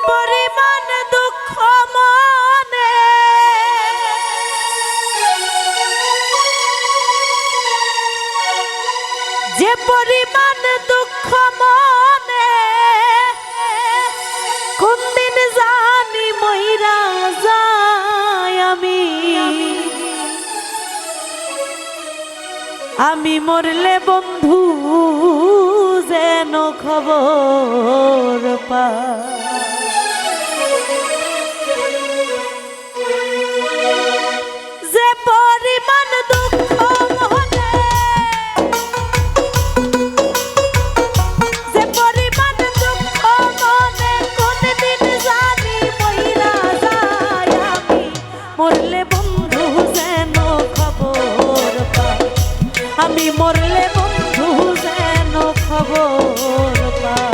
পরিমাণ দুঃখ মনে যে পরিমাণ দুঃখ মনে কোন দিন জানি মইরা যায় আমি মরলে বন্ধু যেন খবর পায় যে পরিমাণ দুঃখ মনে যে পরিমাণ দুঃখ মনে কোন দিন জানি মইরা যায় আমি মরলে বন্ধু যেন খবর পায় আমি মরলে বন্ধু যেন খবর পায়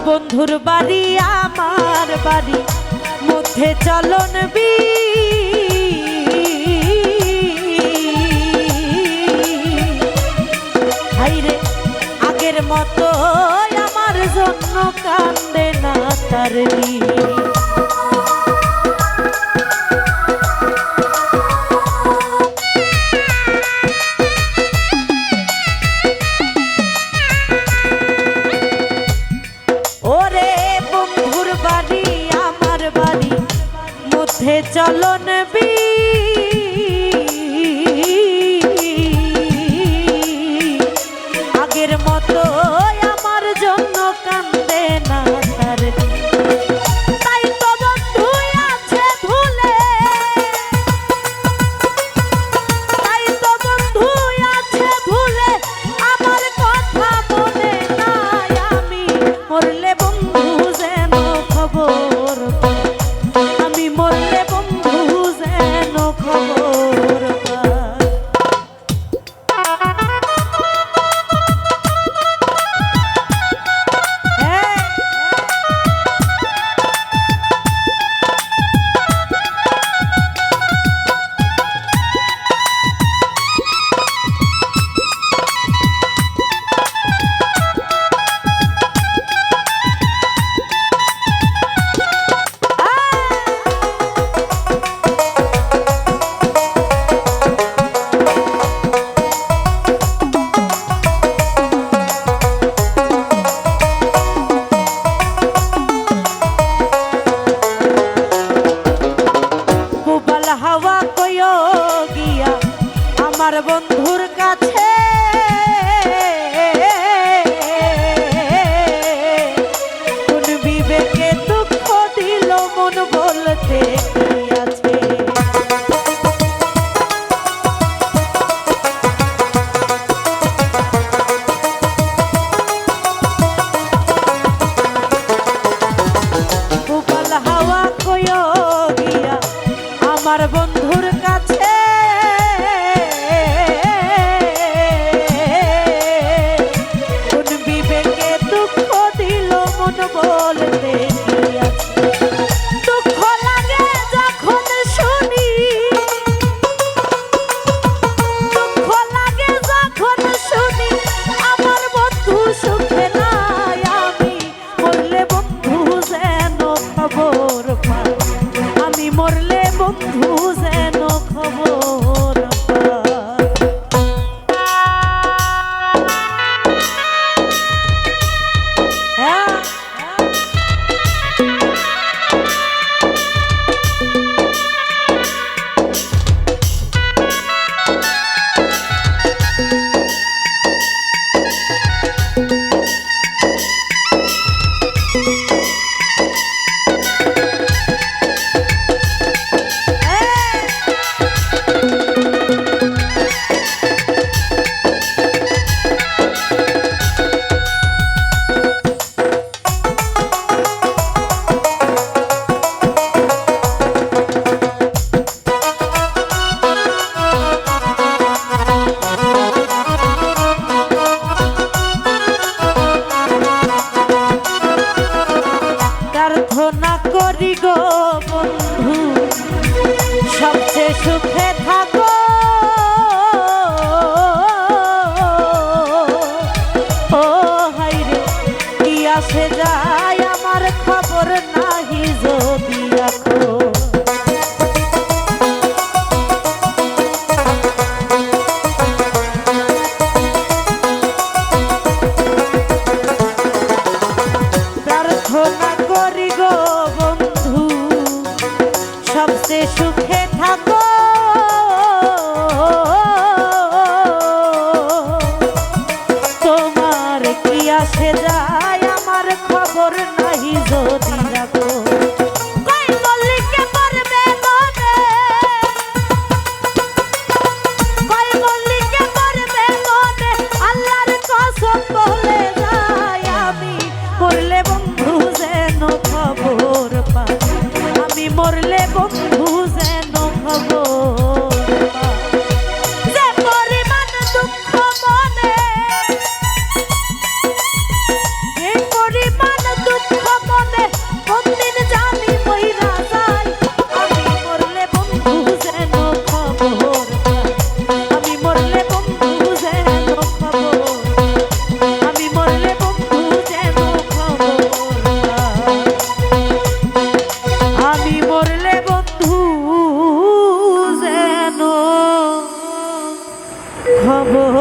বন্ধুর বাড়ি আমার বাড়ি মধ্যে চলন হাইরে আগের মতো আমার জন্য কান্দে না তার চলন আগের মতো আমার জন্য কান্দে না তার তাই তো বন্ধু আছে ভুলে তাই তো বন্ধু আছে ভুলে আমার কথা মনে নাই আমি মরলে বন্ধু যেন খবর আমি মরলে বন্ধু যেন খবর হাওয়া কইও গিয়া আমার বন্ধুর কাছে কোন বিবেকে দুঃখ দিল মন বলতে কি আছে গোপাল হাওয়া কইও গিয়া আমার বন্ধুর কাছে খবর নাহি যদি রাখো। প্রার্থনা করি গো বন্ধু সবচেয়ে সুখে থাকো। তোমার কি আসে যায় আমার খবর নাহি যদি রাখো। কই মল্লিকে মরবে মনে, কই মল্লিকে মরবে মনে, আল্লাহর কসম বলে যায় আমি মরলে বন্ধু যেন খবর পাই, আমি মরলে বন্ধু যেন খবর পাই। যে পরিমাণ দুঃখ মনে, যে পরিমাণ দুঃখ মনে কোনদিন জানি মইরা যায়, আমি মরলে বন্ধু যেন খবর পাই, আমি মরলে বন্ধু যেন খবর, আমি মরলে বন্ধু যেন খবর পাই, আমি মরলে বন্ধু যেন খবর